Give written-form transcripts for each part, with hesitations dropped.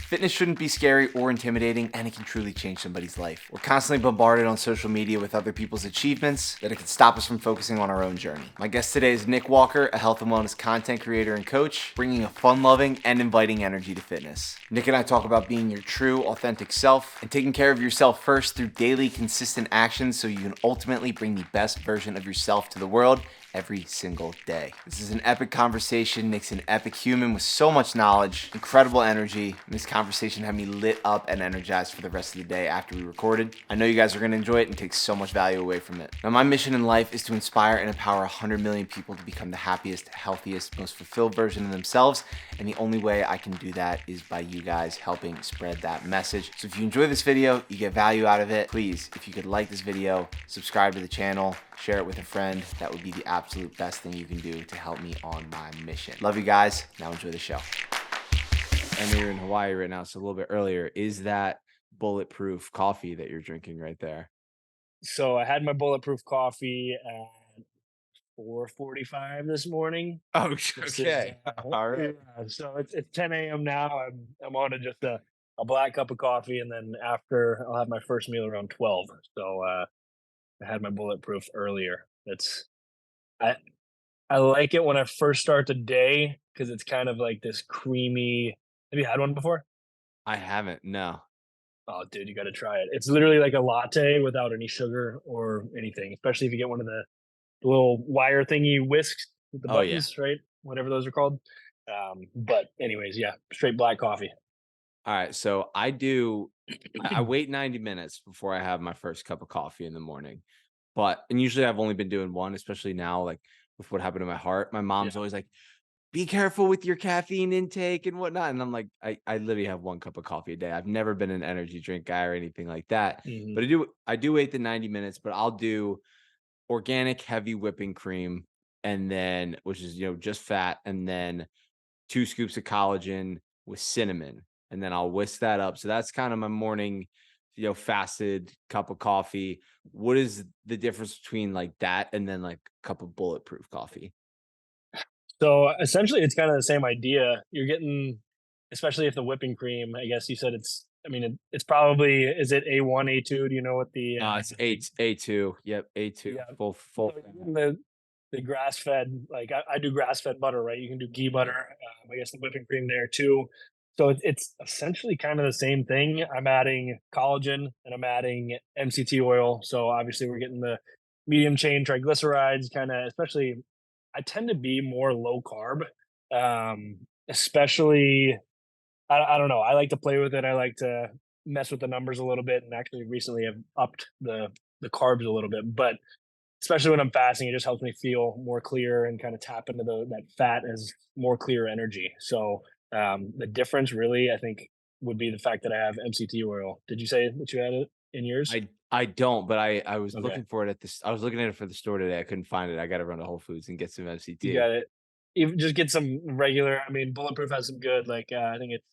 Fitness shouldn't be scary or intimidating, and it can truly change somebody's life. We're constantly bombarded on social media with other people's achievements that it can stop us from focusing on our own journey. My guest today is Nick Walker, a health and wellness content creator and coach, bringing a fun-loving and inviting energy to fitness. Nick and I talk about being your true, authentic self and taking care of yourself first through daily, consistent actions so you can ultimately bring the best version of yourself to the world every single day. This is an epic conversation. Nick's an epic human with so much knowledge, incredible energy. And this conversation had me lit up and energized for the rest of the day after we recorded. I know you guys are going to enjoy it and take so much value away from it. Now, my mission in life is to inspire and empower 100 million people to become the happiest, healthiest, most fulfilled version of themselves. And the only way I can do that is by you guys helping spread that message. So if you enjoy this video, you get value out of it, please, if you could like this video, subscribe to the channel, share it with a friend. That would be the absolute best thing you can do to help me on my mission. Love you guys. Now enjoy the show. I know you're in Hawaii right now, so a little bit earlier. Is that Bulletproof Coffee that you're drinking right there? So I had my Bulletproof Coffee at 4:45 this morning. Oh, This is okay. All right. so it's 10 a.m. now. I'm on to just a black cup of coffee, and then after I'll have my first meal around 12. So I had my Bulletproof earlier. I I like it when I first start the day because it's kind of like this creamy. Have you had one before? I haven't. No. Oh, dude, you got to try it. It's literally like a latte without any sugar or anything. Especially if you get one of the little wire thingy whisks with the Oh, yeah. buttons, right? Whatever those are called. But anyways, yeah, straight black coffee. All right. So I wait 90 minutes before I have my first cup of coffee in the morning. And usually I've only been doing one, especially now, like with what happened to my heart. My mom's Yeah. always like, be careful with your caffeine intake and whatnot. And I'm like, I literally have one cup of coffee a day. I've never been an energy drink guy or anything like that. Hmm. But I do wait the 90 minutes, but I'll do organic heavy whipping cream and then which is just fat, and then 2 scoops of collagen with cinnamon. And then I'll whisk that up. So that's kind of my morning, fasted cup of coffee. What is the difference between like that and then like a cup of bulletproof coffee? So essentially, it's kind of the same idea. You're getting, especially if the whipping cream. I guess you said it's. I mean, it's probably. Is it A1, A2? Do you know what the? It's A2. Yep, A2. Yeah. Full So you're fat. getting the grass fed. Like I do grass fed butter, right? You can do ghee butter. I guess the whipping cream there too. So it's essentially kind of the same thing. I'm adding collagen and I'm adding MCT oil. So obviously we're getting the medium chain triglycerides, kind of. Especially, I tend to be more low carb. Especially, I don't know. I like to play with it. I like to mess with the numbers a little bit, and actually recently I've upped the carbs a little bit. But especially when I'm fasting, it just helps me feel more clear and kind of tap into that fat as more clear energy. So the difference really, I think, would be the fact that I have MCT oil. Did you say that you had it in yours? I don't, but I was Okay, looking for it I was looking at it for the store today. I couldn't find it. I got to run to Whole Foods and get some you MCT. got it. Even just get some regular. I mean, Bulletproof has some good, like I think it's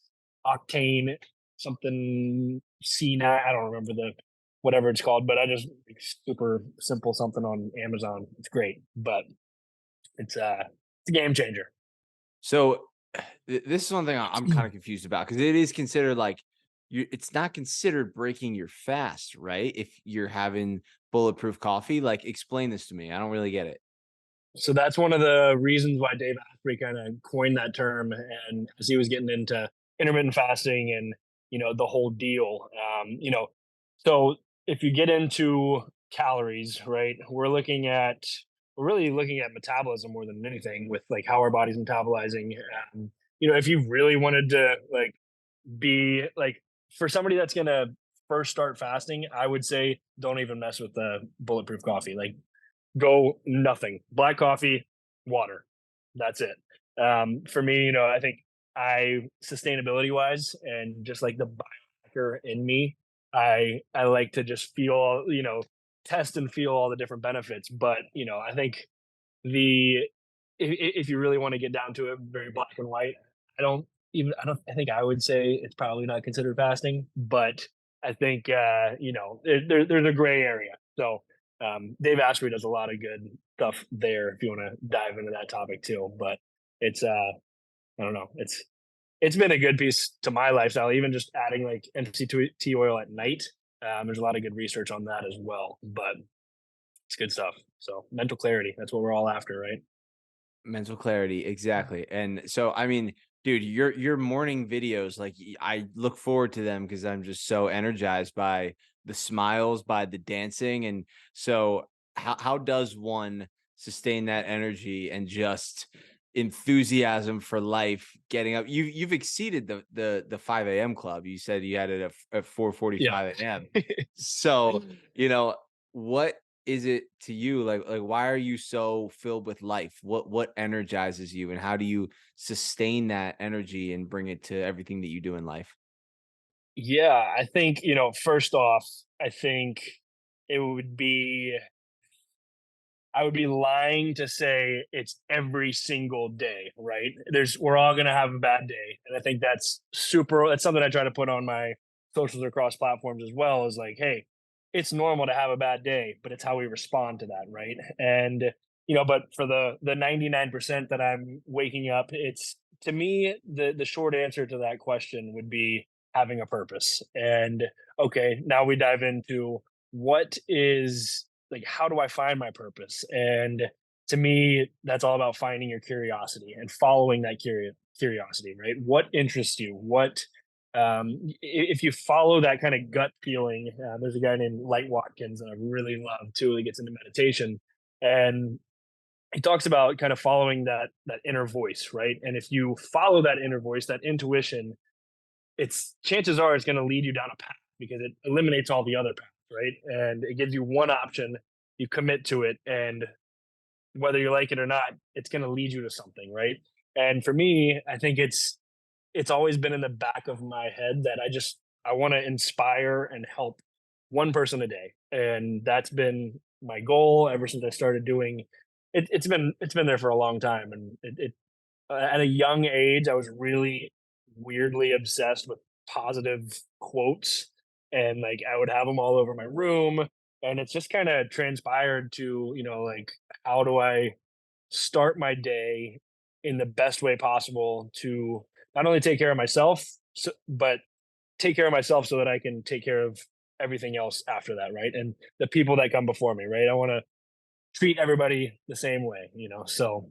Octane something C9. I don't remember the whatever it's called, but I just like, super simple something on Amazon. It's great, but it's a game changer. So this is one thing I'm kind of confused about because it is considered like it's not considered breaking your fast, right? If you're having bulletproof coffee, like explain this to me. I don't really get it. So that's one of the reasons why Dave Asprey kind of coined that term, and as he was getting into intermittent fasting and the whole deal. So if you get into calories, right, we're really looking at metabolism more than anything with like how our body's metabolizing. If you really wanted to like be like for somebody that's gonna first start fasting, I would say don't even mess with the bulletproof coffee. Like go nothing. Black coffee, water. That's it. For me, I think I sustainability wise and just like the biohacker in me, I like to just feel, test and feel all the different benefits. But I think the if you really want to get down to it, very black and white. I don't. I think I would say it's probably not considered fasting, but I think there's a gray area. So Dave Asprey does a lot of good stuff there if you want to dive into that topic too. But it's I don't know. it's been a good piece to my lifestyle, even just adding like MCT oil at night. There's a lot of good research on that as well, but it's good stuff. So mental clarity, that's what we're all after, right? Mental clarity, exactly. And so, I mean, dude, your morning videos, like I look forward to them because I'm just so energized by the smiles, by the dancing. And so, how does one sustain that energy and just enthusiasm for life? Getting up, you've exceeded the 5 a.m. club. You said you had it at Yeah. 4:45 a.m. So, you know, what is it to you? Like why are you so filled with life? What energizes you and how do you sustain that energy and bring it to everything that you do in life? Yeah, I think, first off, I think it would be I would be lying to say it's every single day, right? We're all gonna have a bad day. And I think that's something I try to put on my socials across platforms as well, is like, hey, it's normal to have a bad day, but it's how we respond to that, right? And but for the 99% that I'm waking up, it's to me, the short answer to that question would be having a purpose. And okay, now we dive into what is like, how do I find my purpose? And to me, that's all about finding your curiosity and following that curiosity, right? What interests you? If you follow that kind of gut feeling, there's a guy named Light Watkins that I really love too. He gets into meditation, and he talks about kind of following that inner voice, right? And if you follow that inner voice, that intuition, it's chances are it's going to lead you down a path because it eliminates all the other paths, right? And it gives you one option. You commit to it, and whether you like it or not, it's going to lead you to something, right? And for me, I think it's always been in the back of my head that I want to inspire and help one person a day, and that's been my goal ever since I started doing it. It's been there for a long time, and at a young age, I was really weirdly obsessed with positive quotes, and like I would have them all over my room. And it's just kind of transpired to, like, how do I start my day in the best way possible to not only take care of myself, but take care of myself so that I can take care of everything else after that, right? And the people that come before me, right? I want to treat everybody the same way, So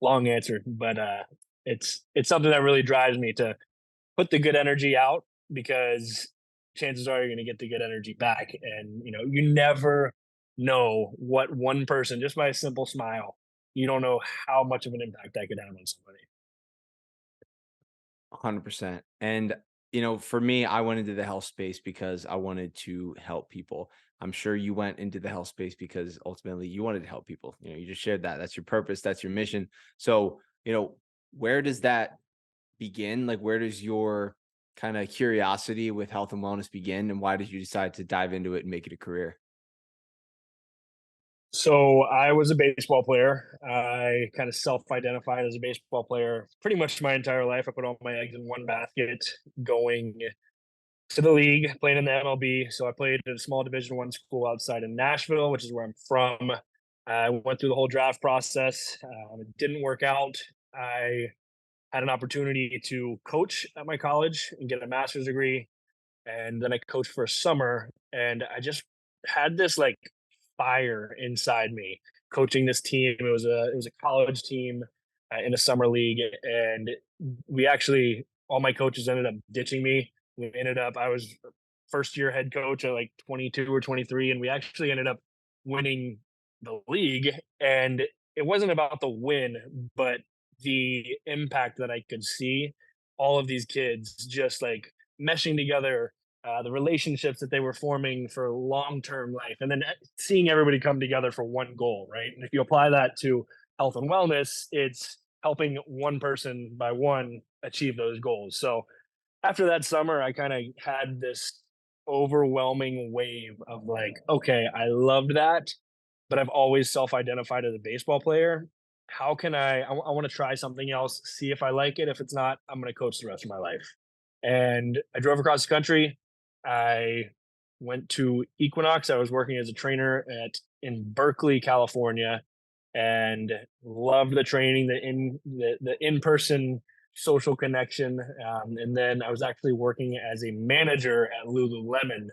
long answer, but it's something that really drives me to put the good energy out, because chances are you're going to get the good energy back, and you never know what one person, just by a simple smile, you don't know how much of an impact that could have on somebody. 100%. And, for me, I went into the health space because I wanted to help people. I'm sure you went into the health space because ultimately you wanted to help people. You just shared that. That's your purpose, that's your mission. So, where does that begin? Like, where does your kind of curiosity with health and wellness begin? And why did you decide to dive into it and make it a career? So I was a baseball player. I kind of self-identified as a baseball player pretty much my entire life. I put all my eggs in one basket, going to the league, playing in the MLB. So I played at a small Division 1 school outside in Nashville, which is where I'm from. I went through the whole draft process. It didn't work out. I had an opportunity to coach at my college and get a master's degree, and then I coached for a summer, and I just had this like fire inside me coaching this team. It was a college team in a summer league, and we actually all my coaches ended up ditching me. I was first year head coach at like 22 or 23, and we actually ended up winning the league. And it wasn't about the win, but the impact that I could see all of these kids just like meshing together, the relationships that they were forming for long-term life, and then seeing everybody come together for one goal, right? And if you apply that to health and wellness, it's helping one person by one achieve those goals. So after that summer, I kind of had this overwhelming wave of like, okay, I loved that, but I've always self-identified as a baseball player. How can I want to try something else, see if I like it. If it's not, I'm going to coach the rest of my life. And I drove across the country. I went to Equinox. I was working as a trainer in Berkeley, California, and loved the training, the in person social connection. And then I was actually working as a manager at Lululemon.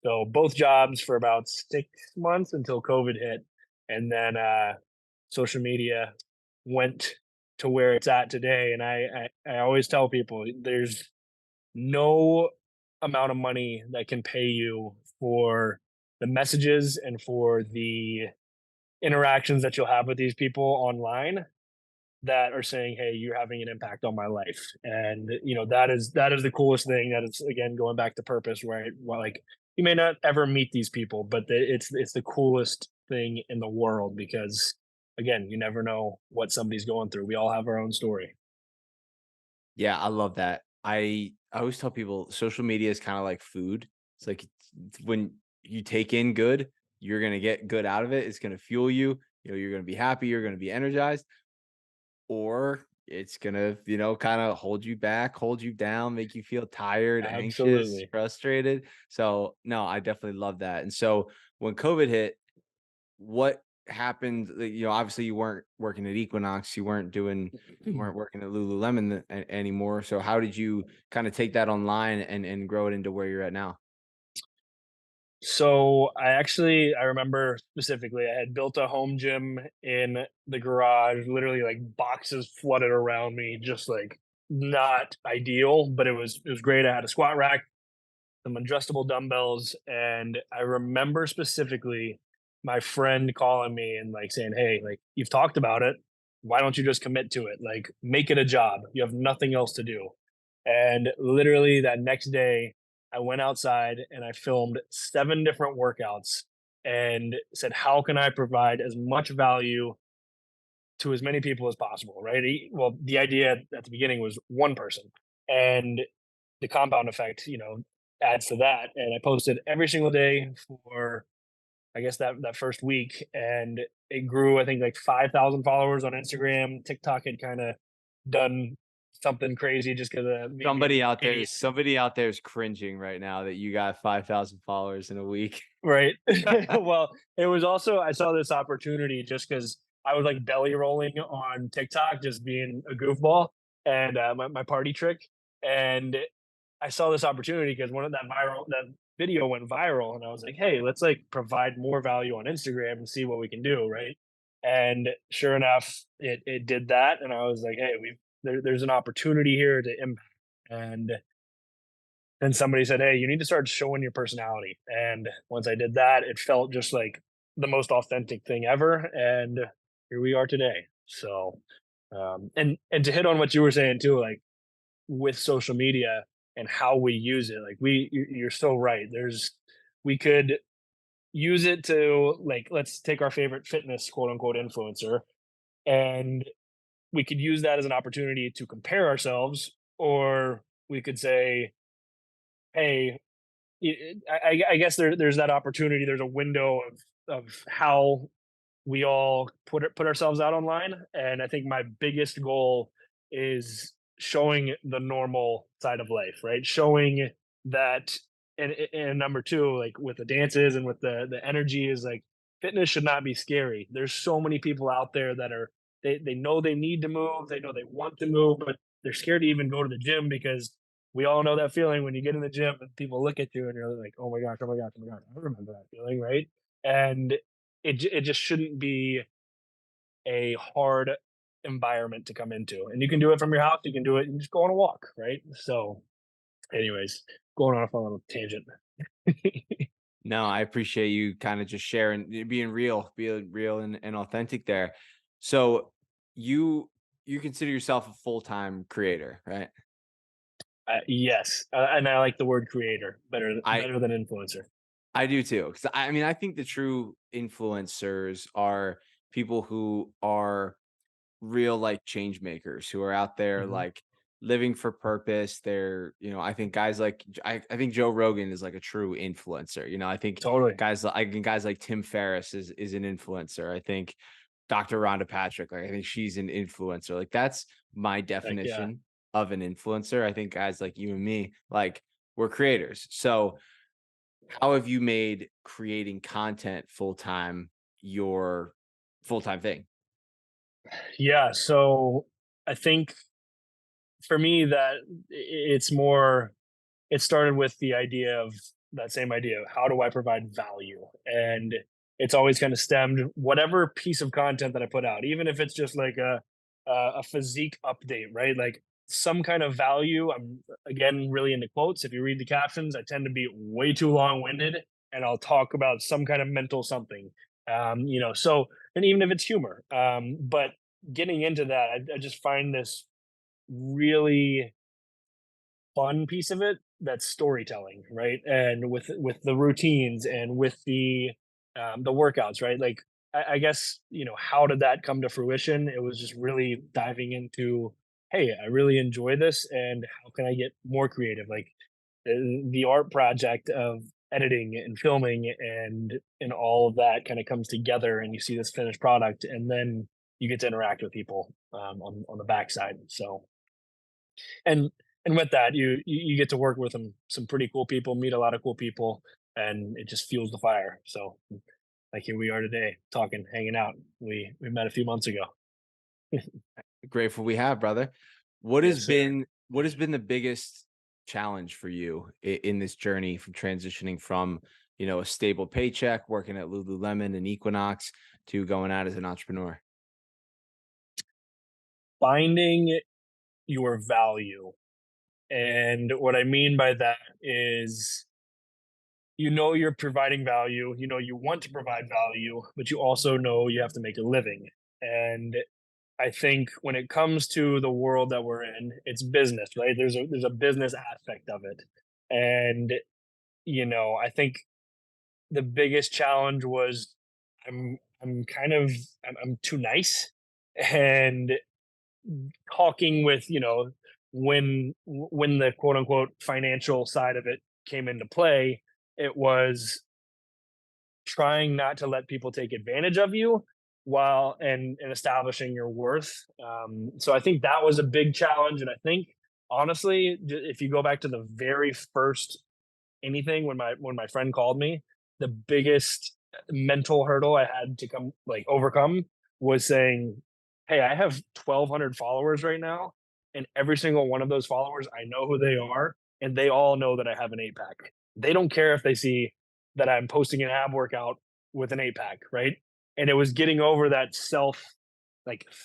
So both jobs for about 6 months until COVID hit. And then social media went to where it's at today. And I always tell people there's no amount of money that can pay you for the messages and for the interactions that you'll have with these people online that are saying, "Hey, you're having an impact on my life." And that is the coolest thing. That is again going back to purpose, right? Well, like you may not ever meet these people, but it's the coolest thing in the world because again, you never know what somebody's going through. We all have our own story. Yeah, I love that. I always tell people social media is kind of like food. It's like when you take in good, you're gonna get good out of it. It's gonna fuel you. You know, you're gonna be happy. You're gonna be energized, or it's gonna, kind of hold you back, hold you down, make you feel tired, anxious, Absolutely. frustrated. So no, I definitely love that. And so when COVID hit, what happened? Like, obviously you weren't working at Equinox, you weren't working at Lululemon anymore. So how did you kind of take that online and grow it into where you're at now? So I remember specifically I had built a home gym in the garage, literally like boxes flooded around me, just like not ideal, but it was great. I had a squat rack, some adjustable dumbbells, and I remember specifically my friend calling me and like saying, "Hey, like you've talked about it. Why don't you just commit to it? Like make it a job. You have nothing else to do." And literally that next day, I went outside and I filmed 7 different workouts and said, "How can I provide as much value to as many people as possible?" Right? Well, the idea at the beginning was one person, and the compound effect, adds to that. And I posted every single day for I guess that first week, and it grew. I think like 5,000 followers on Instagram. TikTok had kind of done something crazy just because of me being Somebody an out there idiot, is somebody out there is cringing right now that you got 5,000 followers in a week. right? Well, it was also I saw this opportunity just because I was like belly rolling on TikTok, just being a goofball and my party trick, and I saw this opportunity because one of that video went viral, and I was like, "Hey, let's like provide more value on Instagram and see what we can do." Right? And sure enough, it did that, and I was like, "Hey, there's an opportunity here to impact." And then somebody said, "Hey, you need to start showing your personality." And once I did that, it felt just like the most authentic thing ever, and here we are today. So, and to hit on what you were saying too, like with social media and how we use it. Like you're so right. We could use it to like let's take our favorite fitness quote unquote influencer, and we could use that as an opportunity to compare ourselves, or we could say, hey, I guess there's that opportunity. There's a window of how we all put ourselves out online, and I think my biggest goal is showing the normal side of life, right? Showing that, and number two, like with the dances and with the energy, is like fitness should not be scary. There's so many people out there that are they know they need to move, they know they want to move, but they're scared to even go to the gym because we all know that feeling when you get in the gym and people look at you and you're like, "Oh my gosh, oh my gosh, oh my gosh." I remember that feeling, right? And it just shouldn't be a hard environment to come into. And you can do it from your house. You can do it and just go on a walk, right? So, anyways, going off on a little tangent. No, I appreciate you kind of just sharing, being real and authentic there. So you consider yourself a full-time creator, right? Yes, and I like the word creator better I better than influencer. I do too. 'Cause I mean, I think the true influencers are people who are real like change makers who are out there Hmm. like living for purpose. I think guys like I think Joe Rogan is like a true influencer. I think Totally. guys like Tim Ferriss is an influencer. I think Dr. Rhonda Patrick, like I think she's an influencer. Like that's my Like, yeah. definition of an influencer. I think guys like you and me, like we're creators. So how have you made creating content full time your full time thing? Yeah. So I think for me, it's more, it started with the idea of that same idea. How do I provide value? And it's always kind of stemmed whatever piece of content that I put out, even if it's just like a physique update, right? Like some kind of value. I'm again really into quotes. If you read the captions, I tend to be way too long winded, and I'll talk about some kind of mental something. So and even if it's humor, but getting into that, I just find this really fun piece of it that's storytelling, right? And with the routines and with the workouts, right? Like I guess how did that come to fruition? It was just really diving into, hey, I really enjoy this, and how can I get more creative? Like the art project of editing and filming and all of that kind of comes together, and you see this finished product, and then you get to interact with people on the backside. So and and with that, you get to work with some pretty cool people, meet a lot of cool people, and it just fuels the fire. So like here we are today, talking, hanging out. We met a few months ago. Grateful we have, brother. What has Yes, sir. been what has been the biggest challenge for you in this journey from transitioning from, a stable paycheck, working at Lululemon and Equinox to going out as an entrepreneur? Finding your value. And what I mean by that is, you're providing value, you want to provide value, but you also know you have to make a living. And I think when it comes to the world that we're in, it's business, right? There's a business aspect of it. And I think the biggest challenge was I'm kind of I'm too nice, and talking with, when the quote unquote financial side of it came into play, it was trying not to let people take advantage of you while and establishing your worth. So I think that was a big challenge, and I think honestly, if you go back to the very first anything, when my friend called me, the biggest mental hurdle I had to overcome was saying, "Hey, I have 1,200 followers right now, and every single one of those followers, I know who they are, and they all know that I have an 8 pack. They don't care if they see that I'm posting an ab workout with an 8 pack, right?" And it was getting over that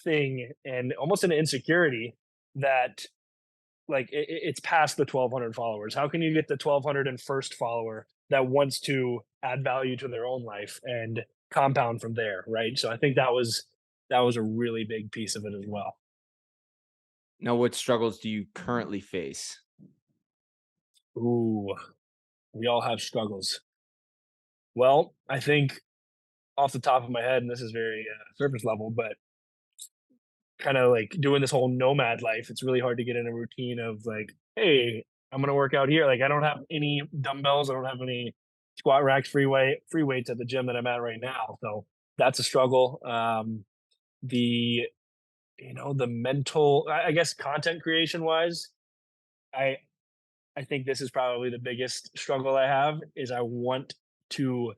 thing and almost an insecurity that it's past the 1,200 followers. How can you get the 1,201st follower that wants to add value to their own life and compound from there, right? So I think that was a really big piece of it as well. Now, what struggles do you currently face? Ooh, we all have struggles. Well, I think off the top of my head, and this is very surface level, but kind of like doing this whole nomad life, it's really hard to get in a routine of like, hey, I'm gonna work out here. Like I don't have any dumbbells, I don't have any squat racks, free weights at the gym that I'm at right now. So that's a struggle. The the mental, I guess, content creation wise, I I think this is probably the biggest struggle I have is I want to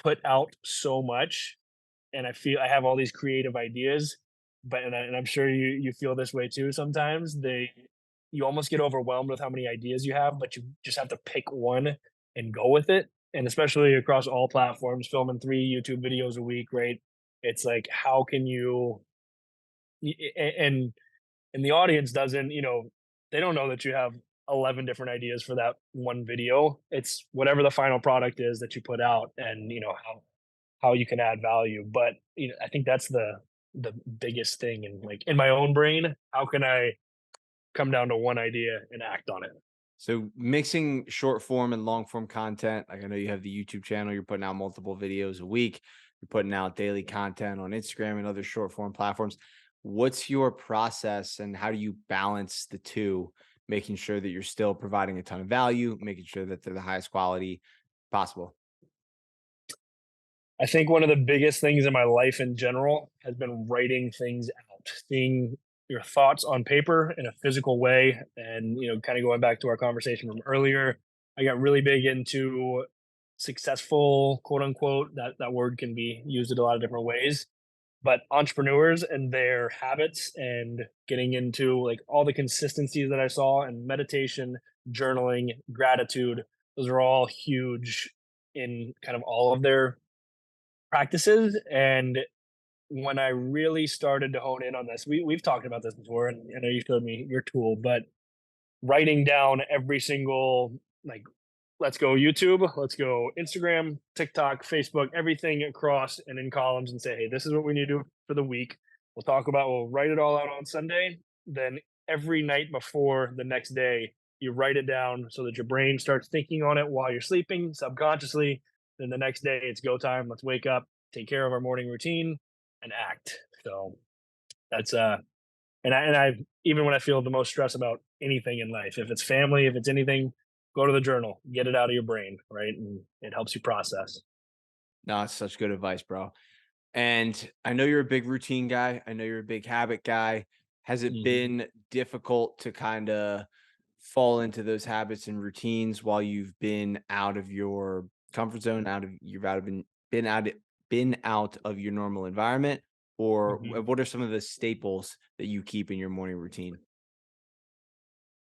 put out so much, and I feel I have all these creative ideas, but I'm sure you feel this way too sometimes. You almost get overwhelmed with how many ideas you have, but you just have to pick one and go with it. And especially across all platforms, filming 3 YouTube videos a week, right? It's like how can you and the audience doesn't, they don't know that you have 11 different ideas for that one video. It's whatever the final product is that you put out, and how you can add value. But I think that's the biggest thing. And like in my own brain, how can I come down to one idea and act on it? So mixing short form and long form content. Like I know you have the YouTube channel, you're putting out multiple videos a week, you're putting out daily content on Instagram and other short form platforms. What's your process and how do you balance the two, making sure that you're still providing a ton of value, making sure that they're the highest quality possible? I think one of the biggest things in my life in general has been writing things out, seeing your thoughts on paper in a physical way. And, kind of going back to our conversation from earlier, I got really big into successful, quote unquote, that word can be used in a lot of different ways. but entrepreneurs and their habits and getting into like all the consistencies that I saw and meditation, journaling, gratitude, those are all huge in kind of all of their practices. And when I really started to hone in on this, we've talked about this before, and I know you showed me your tool, but writing down every single like let's go YouTube, let's go Instagram, TikTok, Facebook, everything across and in columns and say, hey, this is what we need to do for the week. We'll write it all out on Sunday. Then every night before the next day, you write it down so that your brain starts thinking on it while you're sleeping subconsciously. Then the next day, it's go time. Let's wake up, take care of our morning routine, and act. So that's and I even when I feel the most stress about anything in life, if it's family, if it's anything, go to the journal, get it out of your brain, right? And it helps you process. No, it's such good advice, bro. And I know you're a big routine guy. I know you're a big habit guy. Has it Mhm. been difficult to kind of fall into those habits and routines while you've been out of your comfort zone, out of you've out of been out been out of your normal environment? Or Mhm. what are some of the staples that you keep in your morning routine?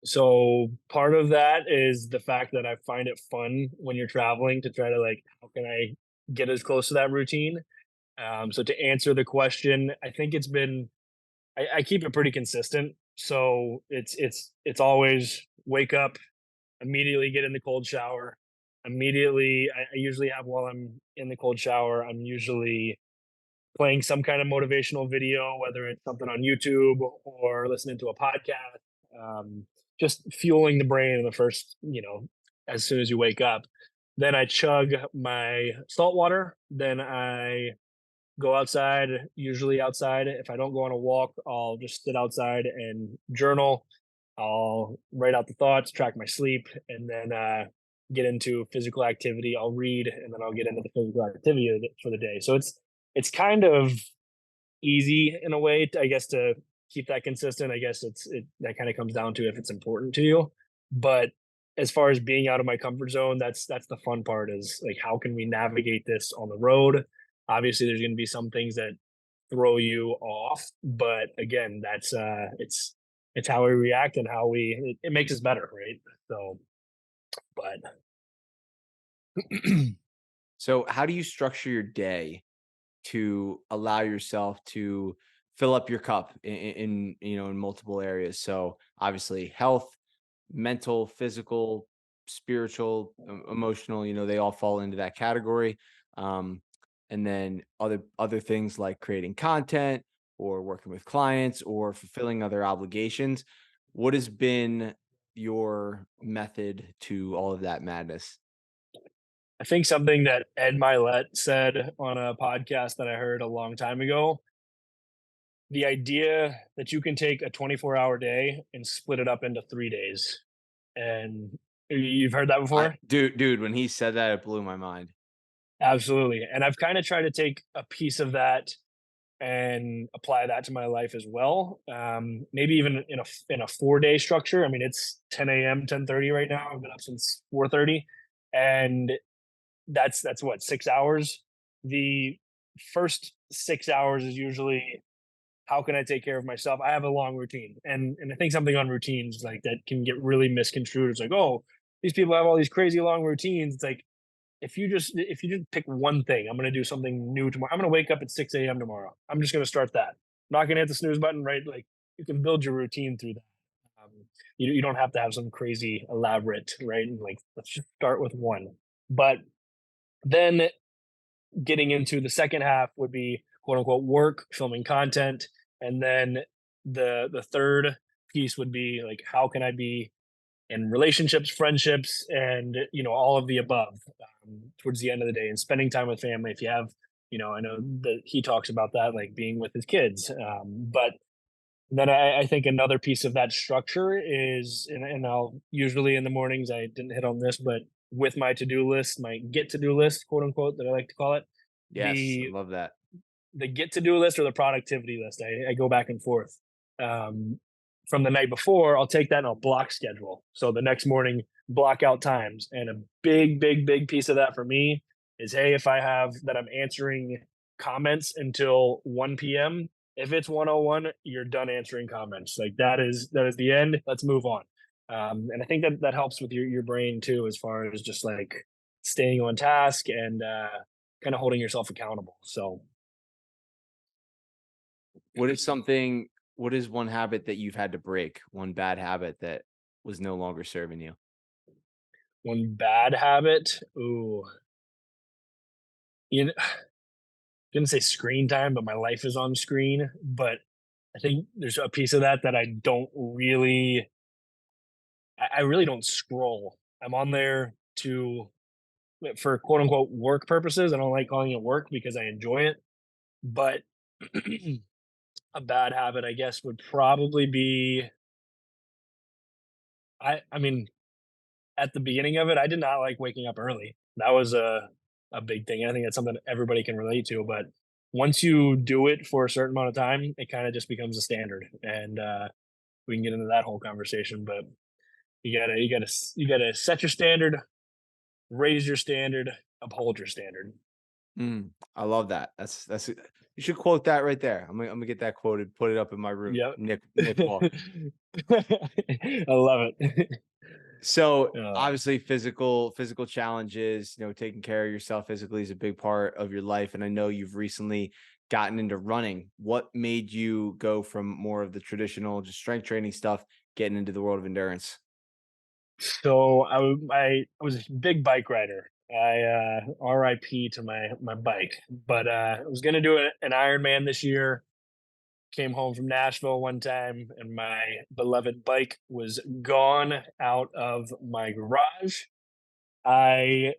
So part of that is the fact that I find it fun when you're traveling to try to like, how can I get as close to that routine? So to answer the question, I think I keep it pretty consistent. So it's always wake up, immediately get in the cold shower. I usually have while I'm in the cold shower, I'm usually playing some kind of motivational video, whether it's something on YouTube or listening to a podcast, just fueling the brain in the first, as soon as you wake up. Then I chug my salt water. Then I go outside, usually outside. If I don't go on a walk, I'll just sit outside and journal. I'll write out the thoughts, track my sleep, and then get into physical activity. I'll read, and then I'll get into the physical activity for the day. So it's kind of easy in a way, I guess, to keep that consistent. I guess that kind of comes down to if it's important to you. But as far as being out of my comfort zone, that's the fun part is like how can we navigate this on the road? Obviously, there's going to be some things that throw you off, but again, it's how we react and how it makes us better, right? So, but So, how do you structure your day to allow yourself to fill up your cup in multiple areas? So, obviously, health, mental, physical, spiritual, emotional, they all fall into that category. Um, and then other things like creating content or working with clients or fulfilling other obligations. What has been your method to all of that madness? I think something that Ed Milet said on a podcast that I heard a long time ago, the idea that you can take a 24-hour day and split it up into 3 days. And you've heard that I before? dude, when he said that, it blew my mind. Absolutely. And I've kind of tried to take a piece of that and apply that to my life as well. Maybe even in a 4 day structure. I mean, it's 10 a.m., 10:30 right now. I've been up since 4:30, and that's what 6 hours. The first 6 hours is usually how can I take care of myself? I have a long routine, and I think something on routines like that can get really misconstrued. It's like, oh, these people have all these crazy long routines. It's like if you just pick one thing, I'm going to do something new tomorrow. I'm going to wake up at 6 a.m. tomorrow. I'm just going to start that. I'm not going to hit the snooze button, right? Like you can build your routine through that. Um, you don't have to have some crazy elaborate, right? And like let's just start with one. But then getting into the second half would be quote unquote work, filming content, and then the third piece would be like how can I be in relationships, friendships, and all of the above towards the end of the day, and spending time with family. If you have, I know that he talks about that, like being with his kids. But then I think another piece of that structure is, and I'll usually in the mornings, I didn't hit on this, but with my to do list, my get to do list, quote unquote, that I like to call it, Yes, I the love that. the get to do list or the productivity list. I go back and forth. Um, from the night before, I'll take that and I'll block schedule. So the next morning, block out times. And a big, big, big piece of that for me is hey, if I have that I'm answering comments until 1 p.m. If it's 101, you're done answering comments. Like that is the end. Let's move on. And I think that that helps with your brain too, as far as just like staying on task and kind of holding yourself accountable. So What is something what is one habit that you've had to break? One bad habit that was no longer serving you? one bad habit, ooh, you know, gonna say screen time, but my life is on screen. But I think there's a piece of that that I don't really, I really don't scroll. I'm on there to for quote unquote work purposes. I don't like calling it work because I enjoy it. But a bad habit, I guess, would probably be I mean, at the beginning of it, I did not like waking up early. That was a big thing. I think that's something that everybody can relate to. But once you do it for a certain amount of time, it kind of just becomes a standard. And we can get into that whole conversation. But you gotta set your standard, raise your standard, uphold your standard. I love that. That's you should quote that right there. I'm gonna get that quoted, put it up in my room. Yep. Nick Walker. I love it. So uh, obviously physical challenges, taking care of yourself physically is a big part of your life. And I know you've recently gotten into running. What made you go from more of the traditional just strength training stuff, getting into the world of endurance? so I was a big bike rider. RIP to my bike, but I was gonna do an Ironman this year. Came home from Nashville one time, and my beloved bike was gone out of my garage. I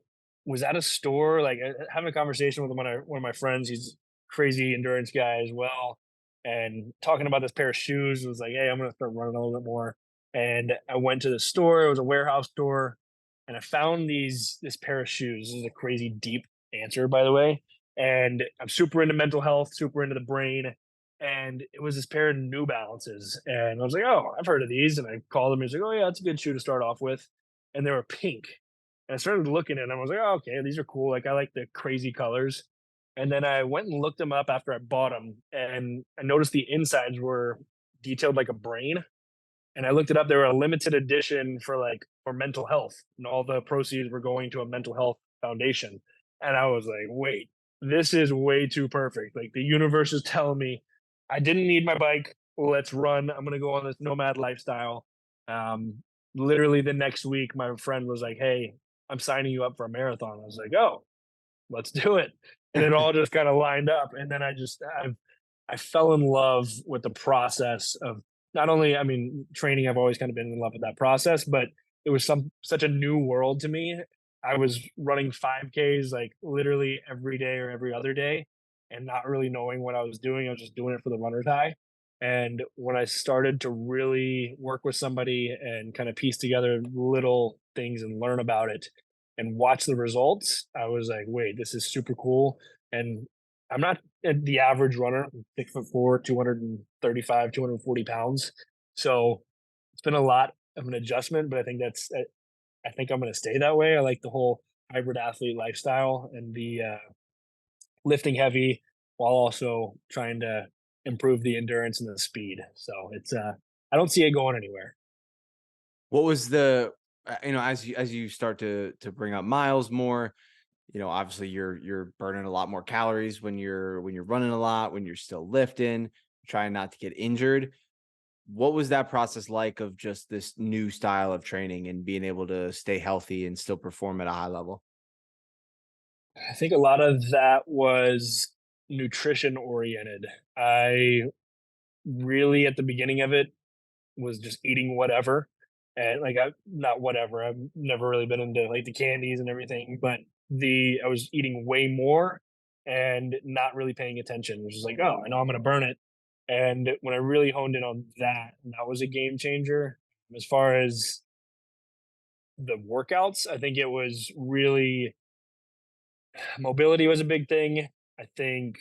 was at a store, like, having a conversation with one of my friends. He's crazy endurance guy as well, and talking about this pair of shoes. Was like, "Hey, I'm gonna start running a little bit more." And I went to the store. It was a warehouse store, and I found this pair of shoes. This is a crazy deep answer, by the way. And I'm super into mental health, super into the brain. And it was this pair of New Balances, and I was like, "Oh, I've heard of these." And I called him. He's like, "Oh yeah, it's a good shoe to start off with." And they were pink, and I started looking at them. I was like, "Oh, okay, these are cool. Like I like the crazy colors." And then I went and looked them up after I bought them, and I noticed the insides were detailed like a brain. And I looked it up. They were a limited edition for mental health, and all the proceeds were going to a mental health foundation. And I was like, "Wait, this is way too perfect. Like the universe is telling me I didn't need my bike. Let's run. I'm gonna go on this nomad lifestyle." Um, Literally the next week, my friend was like, "Hey, I'm signing you up for a marathon." I was like, "Oh, let's do it." And it all just kind of lined up. And then I fell in love with the process of not only, I mean, training. I've always kind of been in love with that process, but it was such a new world to me. I was running 5Ks like literally every day or every other day, and not really knowing what I was doing. I was just doing it for the runner's high. And when I started to really work with somebody and kind of piece together little things and learn about it and watch the results, I was like, wait, this is super cool. And I'm not the average runner. I'm 6'4", 235, 240 pounds. So it's been a lot of an adjustment, but I think I think I'm going to stay that way. I like the whole hybrid athlete lifestyle and the lifting heavy while also trying to improve the endurance and the speed. So I don't see it going anywhere. What was the as you start to bring up miles more, obviously you're burning a lot more calories when you're running a lot, when you're still lifting, trying not to get injured. What was that process like of just this new style of training and being able to stay healthy and still perform at a high level? I think a lot of that was nutrition oriented. I really, at the beginning of it, was just eating whatever. And like I not whatever. I've never really been into like the candies and everything, but the I was eating way more and not really paying attention. It was just like, oh, I know I'm gonna burn it. And when I really honed in on that, that was a game changer. As far as the workouts, I think it was really mobility was a big thing. I think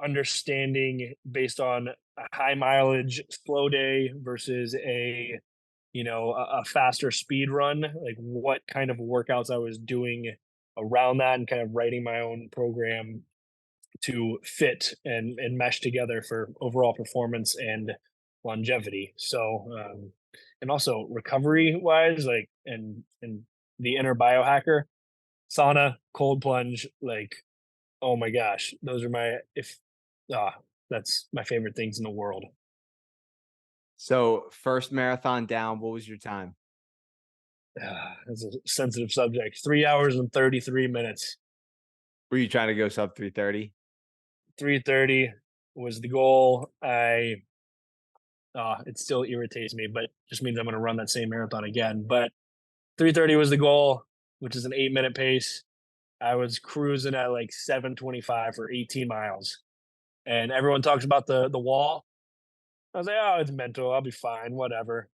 understanding based on a high mileage slow day versus a faster speed run, like what kind of workouts I was doing around that, and kind of writing my own program to fit and mesh together for overall performance and longevity. So, and also recovery wise, like and the inner biohacker, sauna, cold plunge, like oh my gosh, those are my if ah that's my favorite things in the world. So first marathon down, what was your time? That's a sensitive subject. 3 hours and 33 minutes. Were you trying to go sub 3:30? 3:30 was the goal. It still irritates me, but just means I'm going to run that same marathon again. But 3:30 was the goal, which is an 8 minute pace. I was cruising at like 7:25 for 18 miles, and everyone talks about the wall. I was like, oh, it's mental. I'll be fine. Whatever.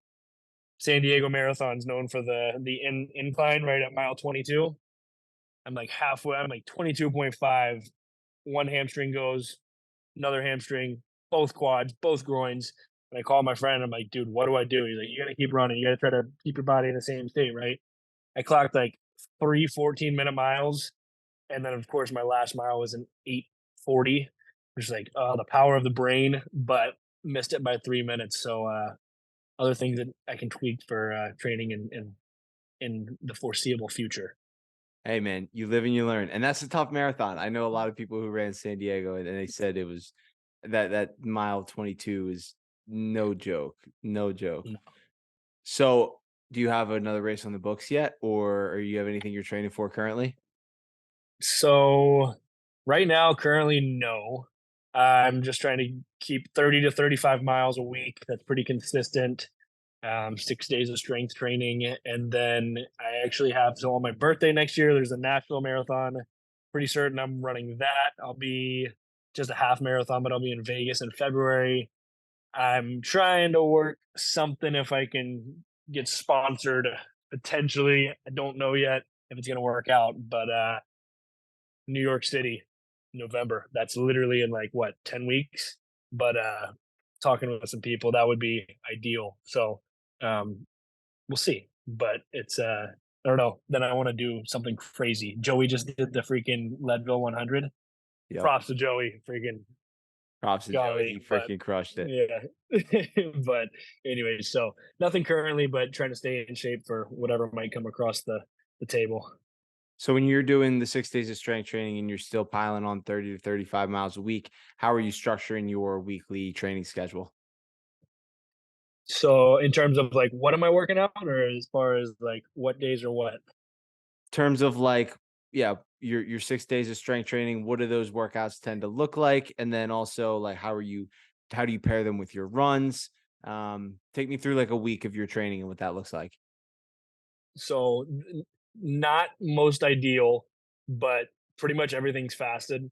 San Diego Marathon's known for the incline right at mile 22. I'm like halfway. I'm like 22.5. One hamstring goes, another hamstring, both quads, both groins. And I call my friend. I'm like, dude, what do I do? He's like, you got to keep running. You got to try to keep your body in the same state, right? I clocked like 3 14-minute miles. And then, of course, my last mile was an 8:40, which is like the power of the brain, but missed it by 3 minutes. So, other things that I can tweak for training in the foreseeable future. Hey man, you live and you learn. And that's a tough marathon. I know a lot of people who ran San Diego and they said it was that mile 22 is no joke. No joke. So do you have another race on the books yet? Or you have anything you're training for currently? So right now, currently, no. I'm just trying to keep 30 to 35 miles a week. That's pretty consistent. 6 days of strength training. And then I actually have, so on my birthday next year, there's a national marathon. Pretty certain I'm running that. I'll be just a half marathon, but I'll be in Vegas in February. I'm trying to work something if I can get sponsored potentially. I don't know yet if it's going to work out, but New York City, November. That's literally in like what, 10 weeks. But talking with some people, that would be ideal. So um we'll see. But it's I don't know. Then I want to do something crazy. Joey just did the freaking Leadville 100. Yep. Props to Joey, freaking Props to Joey. golly. He But freaking crushed it. yeah. But anyway, so nothing currently, but trying to stay in shape for whatever might come across the table. So when you're doing the 6 days of strength training and you're still piling on 30 to 35 miles a week, how are you structuring your weekly training schedule? So in terms of like what am I working out, or as far as like what days or what? Terms of like, yeah, your 6 days of strength training, what do those workouts tend to look like? And then also like how do you pair them with your runs? Take me through like a week of your training and what that looks like. So not most ideal, but pretty much everything's fasted.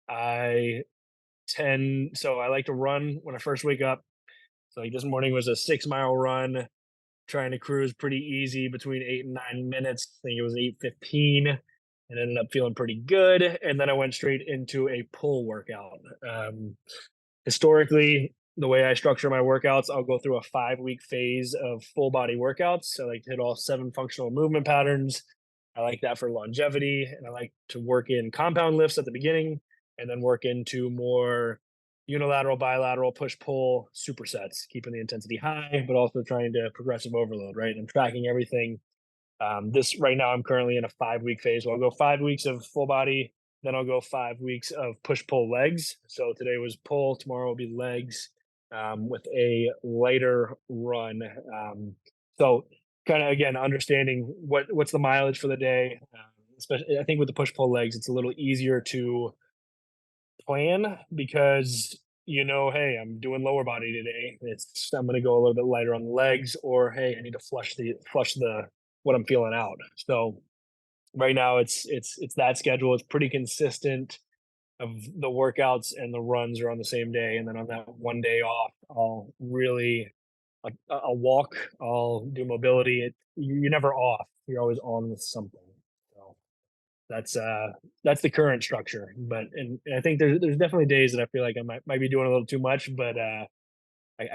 I so I like to run when I first wake up. So like this morning was a 6 mile run, trying to cruise pretty easy between 8 and 9 minutes. I think it was 8:15, and ended up feeling pretty good. And then I went straight into a pull workout. Historically, the way I structure my workouts, I'll go through a 5 week phase of full body workouts. I like to hit all seven functional movement patterns. I like that for longevity. And I like to work in compound lifts at the beginning and then work into more unilateral, bilateral, push pull supersets, keeping the intensity high, but also trying to progressive overload, right? I'm tracking everything. This right now, I'm currently in a 5 week phase. So I'll go 5 weeks of full body, then I'll go 5 weeks of push pull legs. So today was pull, tomorrow will be legs with a lighter run. So kind of again understanding what's the mileage for the day. Especially, I think with the push pull legs, it's a little easier to plan because hey, I'm doing lower body today. I'm going to go a little bit lighter on the legs, or hey, I need to flush the what I'm feeling out. So right now, it's that schedule. It's pretty consistent. Of the workouts and the runs are on the same day, and then on that one day off, I'll walk, I'll do mobility. You're never off. You're always on with something. So that's the current structure. And I think there's definitely days that I feel like I might be doing a little too much, but I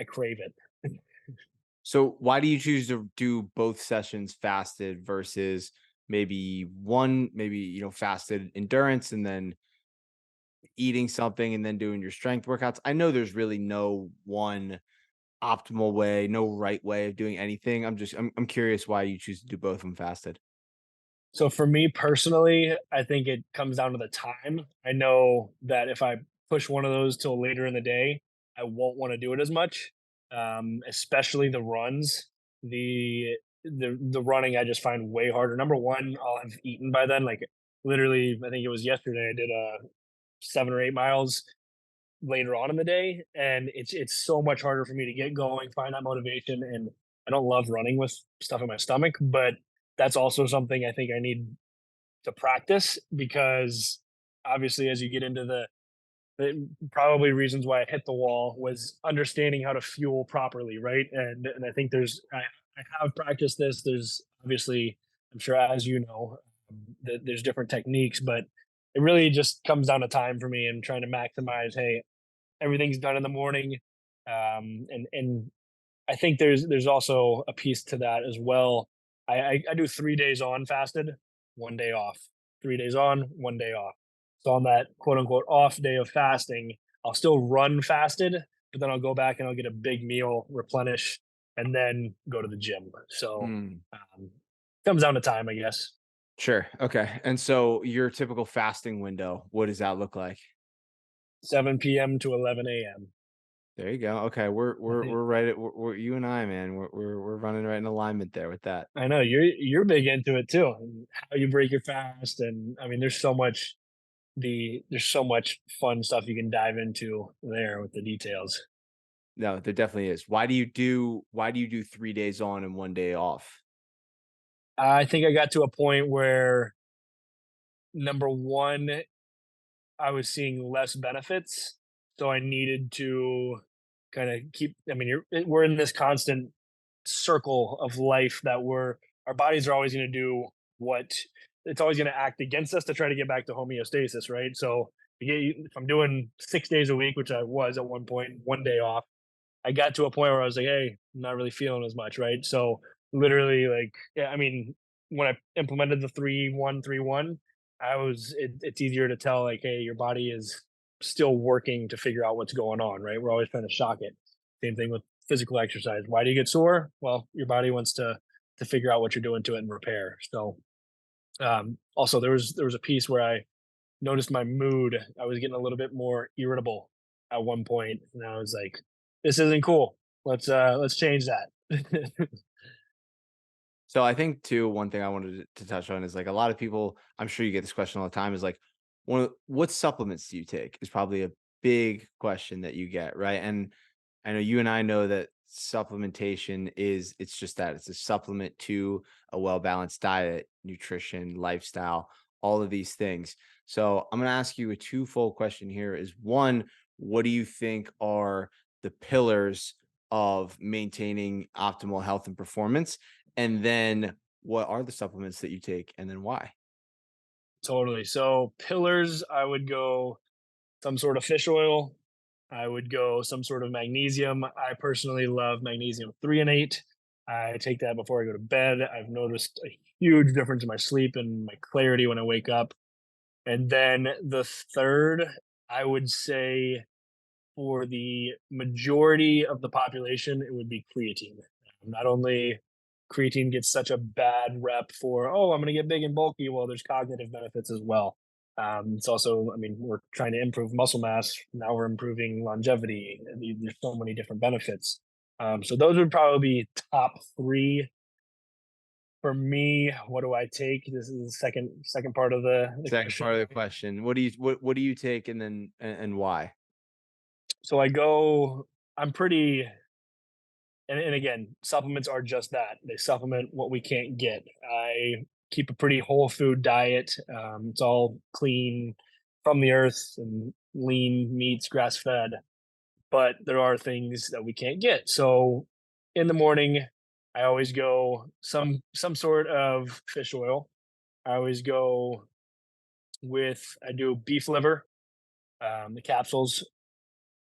crave it. So why do you choose to do both sessions fasted versus maybe one, maybe, fasted endurance and then eating something and then doing your strength workouts? I know there's really no one optimal way, no right way of doing anything. I'm curious why you choose to do both of them fasted. So for me personally, I think it comes down to the time. I know that if I push one of those till later in the day, I won't want to do it as much. Especially the runs. The running I just find way harder. Number one, I'll have eaten by then. Like literally, I think it was yesterday. I did 7 or 8 miles later on in the day, and it's so much harder for me to get going, find that motivation. And I don't love running with stuff in my stomach, but that's also something I think I need to practice because obviously as you get into the probably reasons why I hit the wall was understanding how to fuel properly, right? And I think I have practiced this. There's obviously, I'm sure as you know, there's different techniques, but it really just comes down to time for me and trying to maximize. Hey, everything's done in the morning, and I think there's also a piece to that as well. I do 3 days on fasted, 1 day off. 3 days on, 1 day off. So on that quote unquote off day of fasting, I'll still run fasted, but then I'll go back and I'll get a big meal, replenish, and then go to the gym. So Mm, comes down to time, I guess. sure. Okay. And so your typical fasting window, what does that look like? 7 p.m. to 11 a.m. There you go. Okay, we're I we're think we're right at we're you and I, man. We're running right in alignment there with that. I know you're big into it too, and how you break your fast, and I mean, there's so much fun stuff you can dive into there with the details. No, there definitely is. Why do you do 3 days on and 1 day off? I think I got to a point where number one, I was seeing less benefits, so I needed to kind of keep. I mean, we're in this constant circle of life that our bodies are always going to do what it's always going to act against us to try to get back to homeostasis, right? So if I'm doing 6 days a week, which I was at one point, 1 day off, I got to a point where I was like, "Hey, I'm not really feeling as much," right? So literally, like, yeah, I mean, when I implemented the 3-1-3-1, it's easier to tell, like, hey, your body is still working to figure out what's going on, right? We're always trying to shock it. Same thing with physical exercise. Why do you get sore? Well, your body wants to figure out what you're doing to it and repair. So also there was a piece where I noticed my mood. I was getting a little bit more irritable at one point, and I was like, "This isn't cool. Let's change that." So I think too, one thing I wanted to touch on is like a lot of people, I'm sure you get this question all the time, is like, what supplements do you take? Is probably a big question that you get, right? And I know you and I know that supplementation it's just that it's a supplement to a well-balanced diet, nutrition, lifestyle, all of these things. So I'm gonna ask you a twofold question here is one, what do you think are the pillars of maintaining optimal health and performance? And then what are the supplements that you take and then why? Totally. So pillars, I would go some sort of fish oil. I would go some sort of magnesium. I personally love magnesium threonate. I take that before I go to bed. I've noticed a huge difference in my sleep and my clarity when I wake up. And then the third, I would say for the majority of the population, it would be creatine. Not only creatine gets such a bad rep for, oh, I'm going to get big and bulky. Well, there's cognitive benefits as well. It's also, I mean, we're trying to improve muscle mass. Now we're improving longevity. There's so many different benefits. So those would probably be top three for me. What do I take? This is the second part of the Second question. part of the question. What do you take and then and why? So I go. I'm pretty and again, supplements are just that. They supplement what we can't get. I keep a pretty whole food diet. It's all clean from the earth and lean meats, grass fed. But there are things that we can't get. So in the morning, I always go some sort of fish oil. I always go with I do beef liver, the capsules.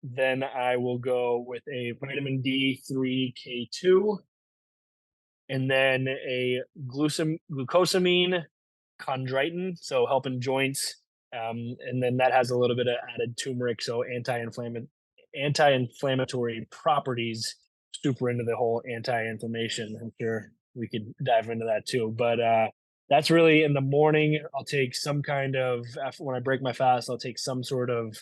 Then I will go with a vitamin D3 K2 and then a glucosamine chondroitin, so helping joints, And then that has a little bit of added turmeric, so anti-inflammatory properties. Super into the whole anti-inflammation. I'm sure we could dive into that too. But that's really in the morning. I'll take some kind of after when I break my fast. I'll take some sort of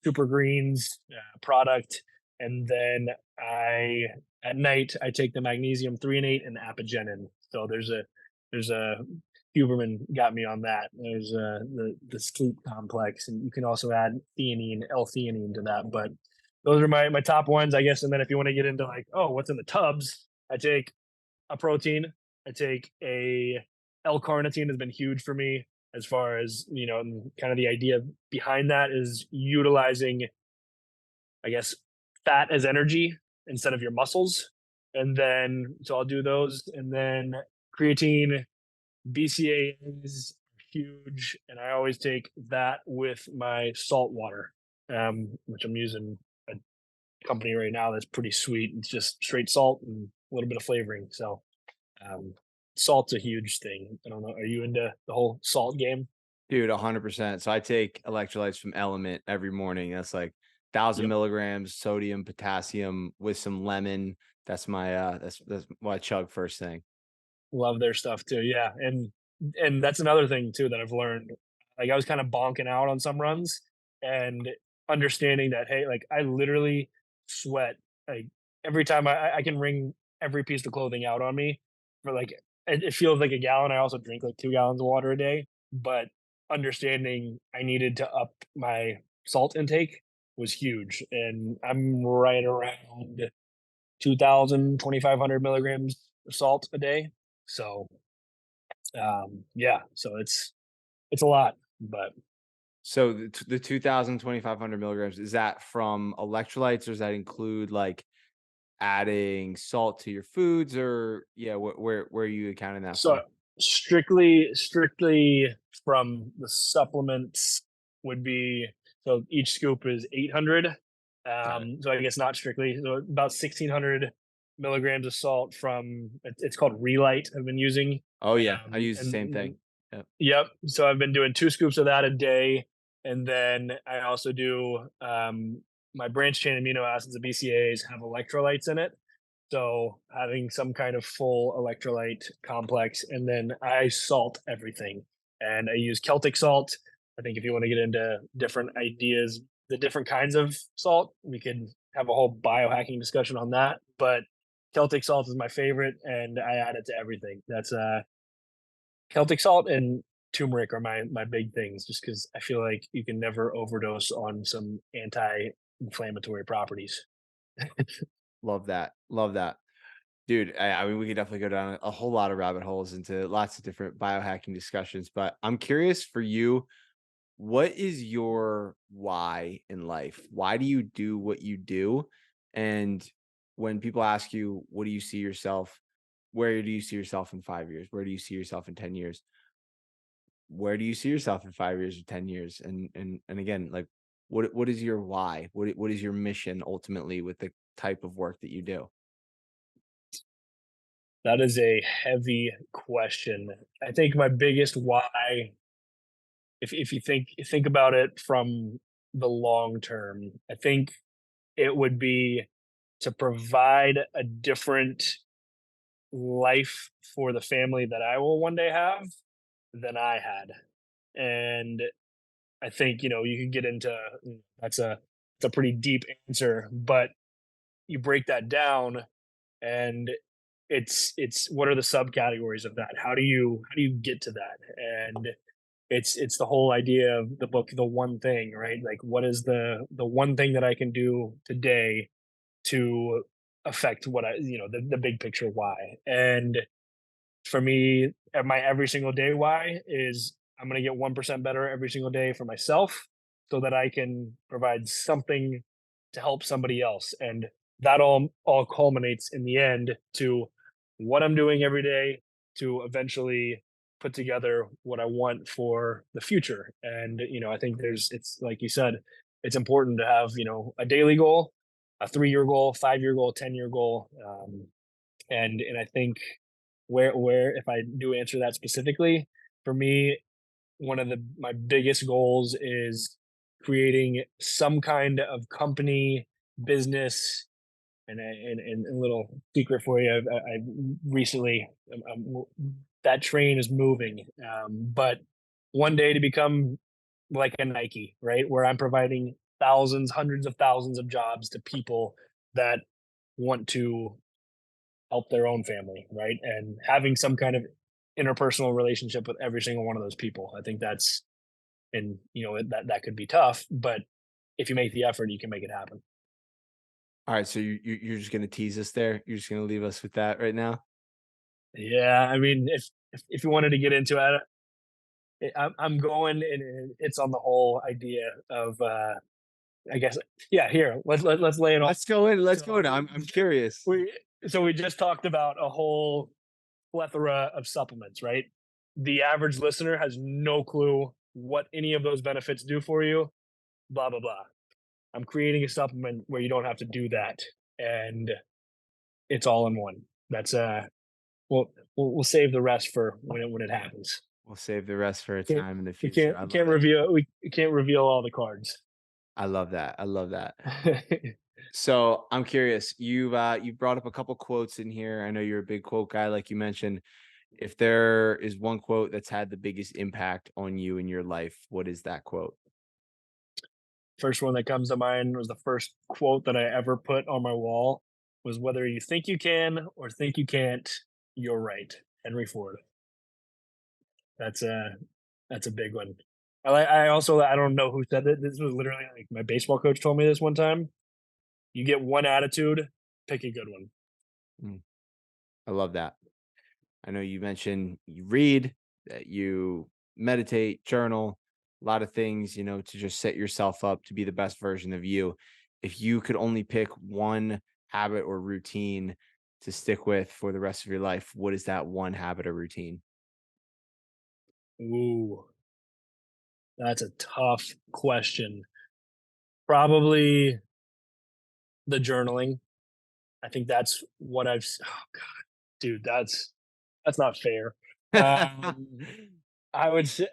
super greens product, and then I at night I take the magnesium threonate and apigenin. So there's a Huberman got me on that. There's the sleep complex, and you can also add theanine, L-theanine to that. But those are my top ones, I guess. And then if you want to get into like, oh, what's in the tubs, I take a protein. I take a L-carnitine has been huge for me as far as and kind of the idea behind that is utilizing, I guess, fat as energy instead of your muscles. And then so I'll do those, and then creatine, BCAAs are huge, and I always take that with my salt water, which I'm using a company right now that's pretty sweet. It's just straight salt and a little bit of flavoring. So um, salt's a huge thing. I don't know. Are you into the whole salt game? Dude, 100%. So I take electrolytes from Element every morning. That's like 1,000 Yep. milligrams sodium, potassium with some lemon. That's what I chug first thing. Love their stuff too. Yeah, and that's another thing too that I've learned. Like I was kind of bonking out on some runs and understanding that hey, like I literally sweat like every time I can wring every piece of clothing out on me for like it feels like a gallon. I also drink like 2 gallons of water a day, but understanding I needed to up my salt intake was huge, and I'm right around 2,000 2,500 milligrams of salt a day. So yeah, so it's a lot, but So the 2,000 2,500 milligrams, is that from electrolytes, or does that include like adding salt to your foods, or yeah, where are you accounting that so from? strictly from the supplements would be so each scoop is 800. Got it. So I guess not strictly, so about 1,600 milligrams of salt from it's called Relight. I've been using, Oh yeah, I use the same thing. and Yep. yep. So I've been doing 2 scoops of that a day, and then I also do, my branched chain amino acids, the BCAAs, have electrolytes in it. So having some kind of full electrolyte complex, and then I salt everything, and I use Celtic salt. I think if you want to get into different ideas, the different kinds of salt, we could have a whole biohacking discussion on that. But Celtic salt is my favorite, and I add it to everything. That's Celtic salt and turmeric are my big things, just because I feel like you can never overdose on some anti-inflammatory properties. Love that. Love that. Dude, I mean, we could definitely go down a whole lot of rabbit holes into lots of different biohacking discussions, but I'm curious for you, what is your why in life? Why do you do what you do? And when people ask you, what do you see yourself? Where do you see yourself in 5 years? Where do you see yourself in 10 years? Where do you see yourself in 5 years or 10 years? And again, like what is your why? What is your mission ultimately with the type of work that you do? That is a heavy question. I think my biggest why, if you think about it from the long term, I think it would be to provide a different life for the family that I will one day have than I had. And I think, you can get into it's a pretty deep answer, but you break that down and it's what are the subcategories of that? How do you get to that? And it's the whole idea of the book, The One Thing, right? Like what is the one thing that I can do today to affect what the big picture why. And for me, at my every single day why is I'm going to get 1% better every single day for myself so that I can provide something to help somebody else. And that all culminates in the end to what I'm doing every day to eventually put together what I want for the future. And I think it's like you said, it's important to have a daily goal, a 3-year goal, 5-year goal, 10-year goal, and I think where if I do answer that specifically, for me, one of my biggest goals is creating some kind of company, business, and a little secret for you. I recently that train is moving, but one day to become like a Nike, right, where I'm providing thousands, hundreds of thousands of jobs to people that want to help their own family, right, and having some kind of interpersonal relationship with every single one of those people. I think that's and that could be tough, but if you make the effort, you can make it happen. All right, so you're just gonna tease us there. You're just gonna leave us with that right now. Yeah, I mean, if you wanted to get into I'm going, and it's on the whole idea of, I guess, yeah. Here, let's lay it all. Let's go in. Let's go in. So I'm curious. we we just talked about a whole plethora of supplements, right? The average listener has no clue what any of those benefits do for you. Blah blah blah. I'm creating a supplement where you don't have to do that, and it's all in one. That's we'll save the rest for when it happens. We'll save the rest for a Can't time in the we future. can't I we love can't it. reveal we can't reveal all the cards. I love that. I love that. So I'm curious. You've brought up a couple quotes in here. I know you're a big quote guy, like you mentioned. If there is one quote that's had the biggest impact on you in your life, what is that quote? First one that comes to mind was the first quote that I ever put on my wall was whether you think you can or think you can't, you're right. Henry Ford. That's a that's a big one. I also I don't know who said it. This was literally like my baseball coach told me this one time. You get one attitude, pick a good one. Mm, I love that. I know you mentioned you read, that you meditate, journal, a lot of things, to just set yourself up to be the best version of you. If you could only pick one habit or routine to stick with for the rest of your life, what is that one habit or routine? Ooh, that's a tough question. Probably the journaling. I think that's what oh god, dude, that's not fair. Um, I would say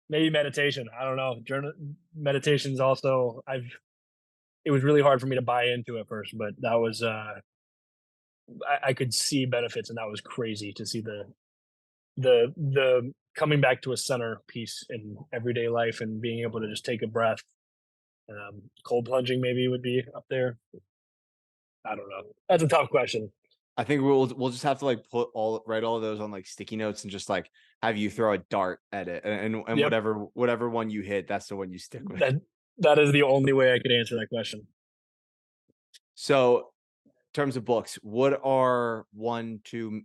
maybe meditation. I don't know. Meditation's also it was really hard for me to buy into at first, but that was I could see benefits, and that was crazy to see the coming back to a center piece in everyday life and being able to just take a breath. Cold plunging maybe would be up there. I don't know. That's a tough question. I think we'll just have to like write all of those on like sticky notes and just like have you throw a dart at it, and Yep. whatever one you hit, that's the one you stick with. That that is the only way I could answer that question. So terms of books, what are 1, 2,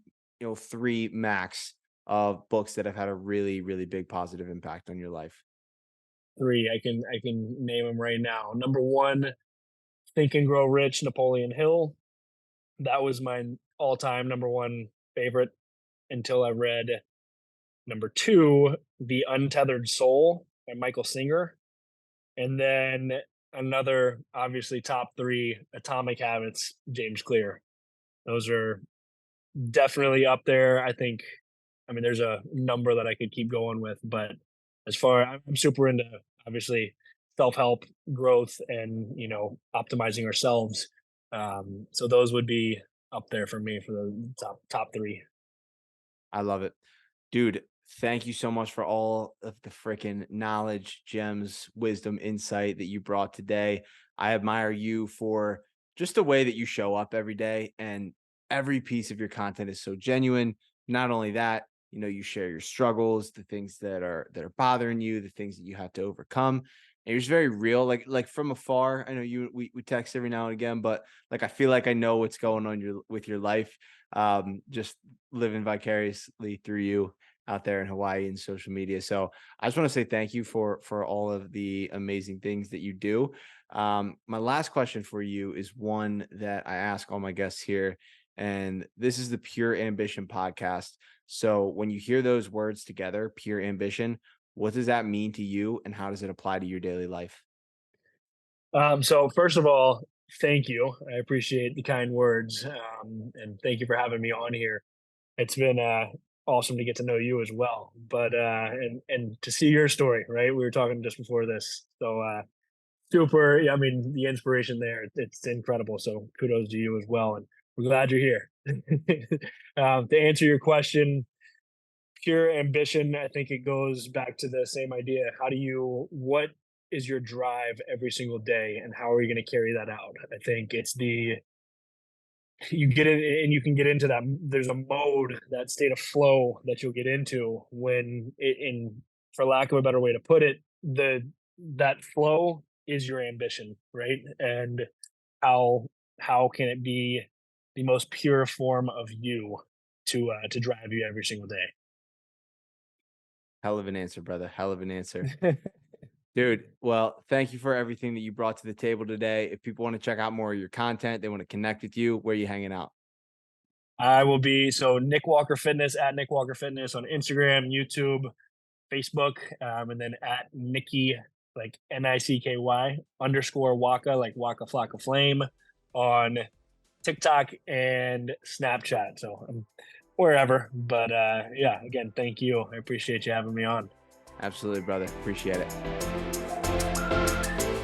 3 max of books that have had a really, really big positive impact on your life? Three, I can name them right now. Number one, Think and Grow Rich, Napoleon Hill. That was my all-time number one favorite until I read number two, The Untethered Soul by Michael Singer. And then another, obviously top three, Atomic Habits, James Clear. Those are definitely up there. I mean, there's a number that I could keep going with, but I'm super into obviously self help, growth, and optimizing ourselves. So those would be up there for me for the top three. I love it. Dude, thank you so much for all of the freaking knowledge, gems, wisdom, insight that you brought today. I admire you for just the way that you show up every day, and every piece of your content is so genuine. Not only that, you share your struggles, the things that are bothering you, the things that you have to overcome. And you're just very real, like from afar. I know we text every now and again, but like I feel like I know what's going on with your life. Just living vicariously through you out there in Hawaii and social media. So I just want to say thank you for all of the amazing things that you do. My last question for you is one that I ask all my guests here, and this is the Pure Ambition podcast. So when you hear those words together, pure ambition, what does that mean to you, and how does it apply to your daily life? So first of all, thank you. I appreciate the kind words, and thank you for having me on here. It's been awesome to get to know you as well. But and to see your story, right? We were talking just before this. So super, yeah, I mean, the inspiration there, it's incredible. So kudos to you as well. And we're glad you're here. To answer your question, pure ambition, I think it goes back to the same idea. What is your drive every single day and how are you going to carry that out? I think it's you get in and you can get into that. There's a mode, that state of flow that you'll get into when in, for lack of a better way to put it, that flow is your ambition, right? And how how can it be the most pure form of you to drive you every single Hell of an answer, brother. Hell of an answer. day. Dude, well, thank you for everything that you brought to the table today. If people want to check out more of your content, they want to connect with you, where are you hanging out? I will be so Nick Walker Fitness at Nick Walker Fitness on Instagram, YouTube, Facebook, and then at Nicky, like NICKY underscore Waka, like Waka Flocka Flame on TikTok and Snapchat. So I'm wherever. But yeah, again, thank you. I appreciate you having me on. Absolutely, brother. Appreciate it.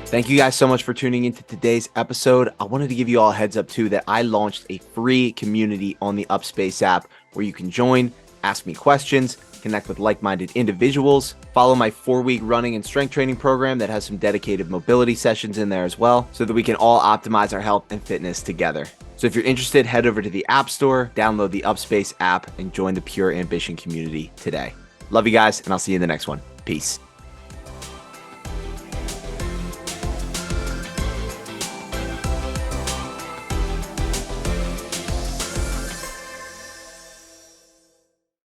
Thank you guys so much for tuning into today's episode. I wanted to give you all a heads up too that I launched a free community on the Upspace app where you can join, ask me questions, connect with like-minded individuals, follow my 4-week running and strength training program that has some dedicated mobility sessions in there as well, so that we can all optimize our health and fitness together. So if you're interested, head over to the App Store, download the Upspace app, and join the Pure Ambition community today. Love you guys, and I'll see you in the next one. Peace.